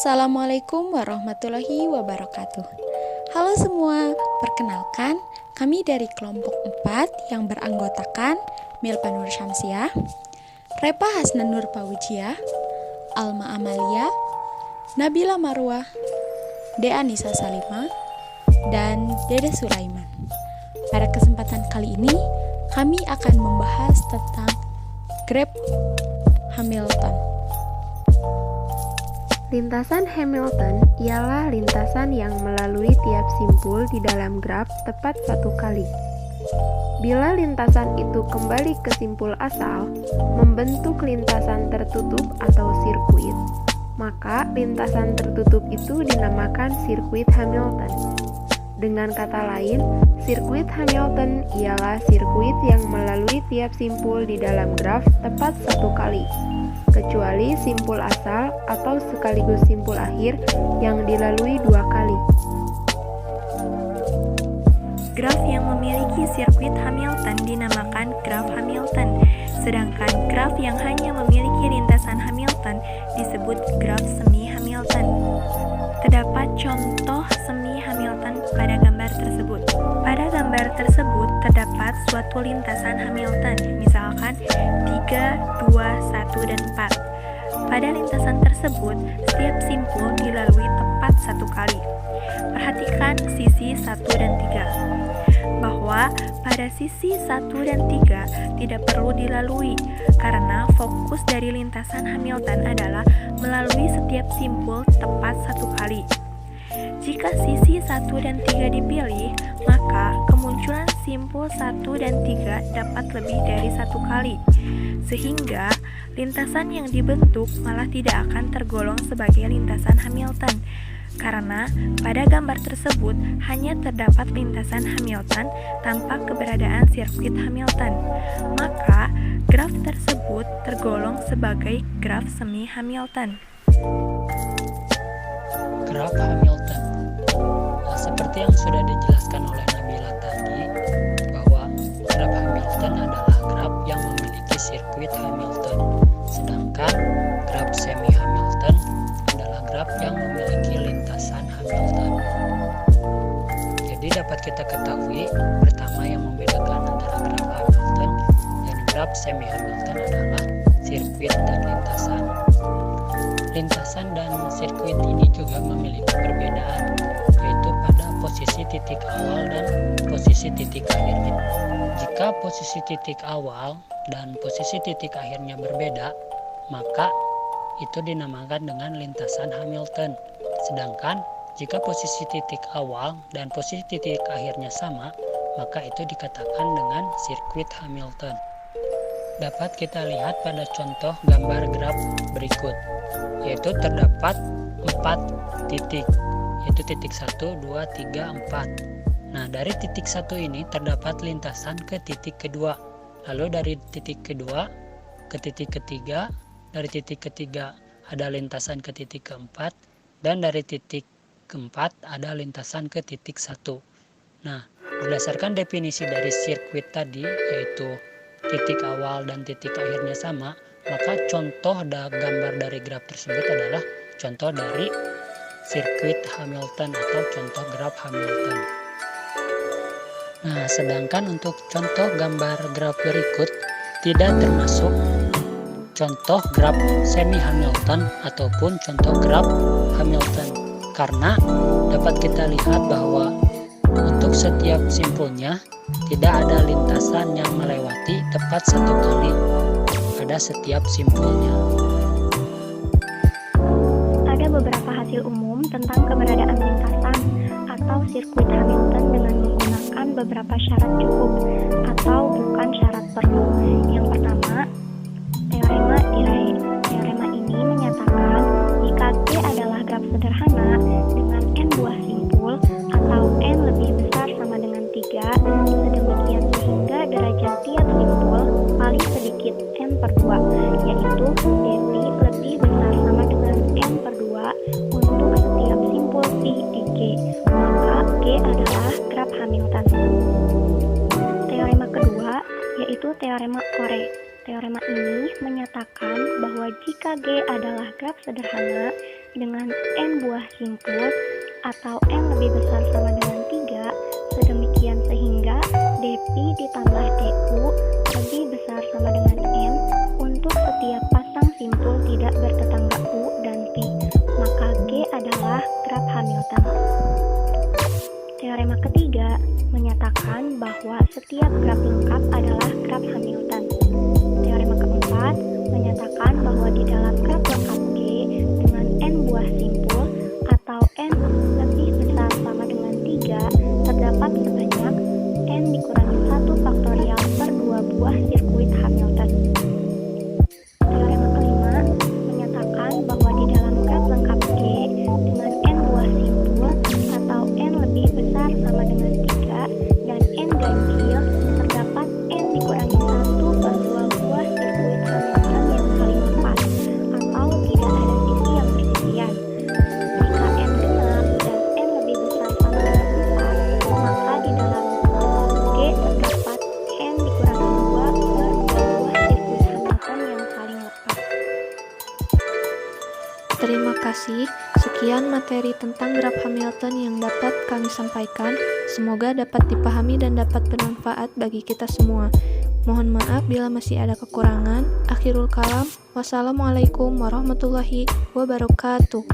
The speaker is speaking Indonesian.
Assalamualaikum warahmatullahi wabarakatuh. Halo semua, perkenalkan kami dari kelompok 4 yang beranggotakan Milpa Nur Syamsiah, Repa Hasnan Nur Pawijia, Alma Amalia, Nabila Marwah, Dea Nisa Salima, dan Dede Sulaiman. Pada kesempatan kali ini, kami akan membahas tentang Graf Hamilton. Lintasan Hamilton ialah lintasan yang melalui tiap simpul di dalam graf tepat satu kali. Bila lintasan itu kembali ke simpul asal, membentuk lintasan tertutup atau sirkuit, maka lintasan tertutup itu dinamakan sirkuit Hamilton. Dengan kata lain, sirkuit Hamilton ialah sirkuit yang melalui tiap simpul di dalam graf tepat satu kali, kecuali simpul asal atau sekaligus simpul akhir yang dilalui dua kali. Graf yang memiliki sirkuit Hamilton dinamakan graf Hamilton, sedangkan graf yang hanya memiliki lintasan Hamilton disebut graf semi Hamilton. Terdapat contoh semi Hamilton pada gambar tersebut. Pada gambar tersebut terdapat suatu lintasan Hamilton, misalkan 3, 2, 1, dan 4. Pada lintasan tersebut, setiap simpul dilalui tepat satu kali. Perhatikan sisi 1 dan 3. Bahwa pada sisi 1 dan 3 tidak perlu dilalui karena fokus dari lintasan Hamilton adalah melalui setiap simpul tepat satu kali. Jika sisi 1 dan 3 dipilih, maka kemunculan simpul 1 dan 3 dapat lebih dari satu kali, sehingga lintasan yang dibentuk malah tidak akan tergolong sebagai lintasan Hamilton. Karena pada gambar tersebut hanya terdapat lintasan Hamilton tanpa keberadaan sirkuit Hamilton, maka graf tersebut tergolong sebagai graf semi Hamilton. Graf Hamilton. Seperti yang sudah dijelaskan oleh Nabila tadi, bahwa graf Hamilton adalah graf yang memiliki sirkuit Hamilton, sedangkan graf semi Hamilton adalah graf yang memiliki lintasan Hamilton. Jadi dapat kita ketahui pertama yang membedakan antara graf Hamilton dan graf semi Hamilton adalah sirkuit dan lintasan. Lintasan dan sirkuit ini juga memiliki perbedaan, yaitu pada posisi titik awal dan posisi titik akhirnya. Jika posisi titik awal dan posisi titik akhirnya berbeda, maka itu dinamakan dengan lintasan Hamilton. Sedangkan jika posisi titik awal dan posisi titik akhirnya sama, maka itu dikatakan dengan sirkuit Hamilton. Dapat kita lihat pada contoh gambar graf berikut, yaitu terdapat 4 titik, yaitu titik 1, 2, 3, 4. Nah, dari titik 1 ini terdapat lintasan ke titik kedua, lalu dari titik kedua ke titik ketiga, dari titik ketiga ada lintasan ke titik keempat, dan dari titik keempat ada lintasan ke titik 1. Nah, berdasarkan definisi dari sirkuit tadi, yaitu titik awal dan titik akhirnya sama, maka contoh gambar dari graf tersebut adalah contoh dari sirkuit Hamilton atau contoh graf Hamilton. Nah, sedangkan untuk contoh gambar graf berikut tidak termasuk contoh graf semi Hamilton ataupun contoh graf Hamilton, karena dapat kita lihat bahwa untuk setiap simpulnya tidak ada lintasan yang melewati tepat satu kali pada setiap simpulnya. Ada beberapa hasil umum tentang keberadaan lintasan atau sirkuit Hamilton dengan menggunakan beberapa syarat cukup atau bukan syarat perlu. Yang pertama, teorema Dirac. Teorema ini menyatakan jika G adalah graf sederhana dengan n buah simpul atau n lebih besar sama dengan 3, sedemikian sehingga derajat tiap simpul paling sedikit n per 2, yaitu dt lebih besar sama dengan n per 2 untuk setiap simpul pi di G, maka G adalah graf Hamilton. Teorema kedua yaitu teorema Ore. Teorema ini menyatakan bahwa jika G adalah graf sederhana, dengan N buah simpul atau N lebih besar sama dengan 3, sedemikian sehingga dP ditambah DU lebih besar sama dengan N untuk setiap pasang simpul tidak bertetangga U dan P, maka G adalah graf Hamilton. Teorema ketiga menyatakan bahwa setiap graf lengkap adalah graf Hamilton. Teorema keempat menyatakan bahwa di dalam graf lengkap G dengan N buah simpul atau N lebih besar sama dengan 3 terdapat sebanyak N dikurangi 1 faktorial per 2 buah sirkuit Hamilton. Teorema kelima menyatakan bahwa di dalam graf lengkap G dengan N buah simpul atau N lebih besar sama dengan 3 dan N ganjil terdapat N dikurangi 1 per 2 buah sirkuit Hamilton yang saling lepas atau tidak ada sisi yang bersisian. Jika N genap dan N lebih besar sama dengan 4, maka di dalam G terdapat N dikurangi 2 per 2 buah sirkuit Hamilton yang saling lepas. Terima kasih. Sekian materi tentang graf Hamilton yang dapat kami sampaikan. Semoga dapat dipahami dan dapat bermanfaat bagi kita semua. Mohon maaf bila masih ada kekurangan. Akhirul kalam. Wassalamualaikum warahmatullahi wabarakatuh.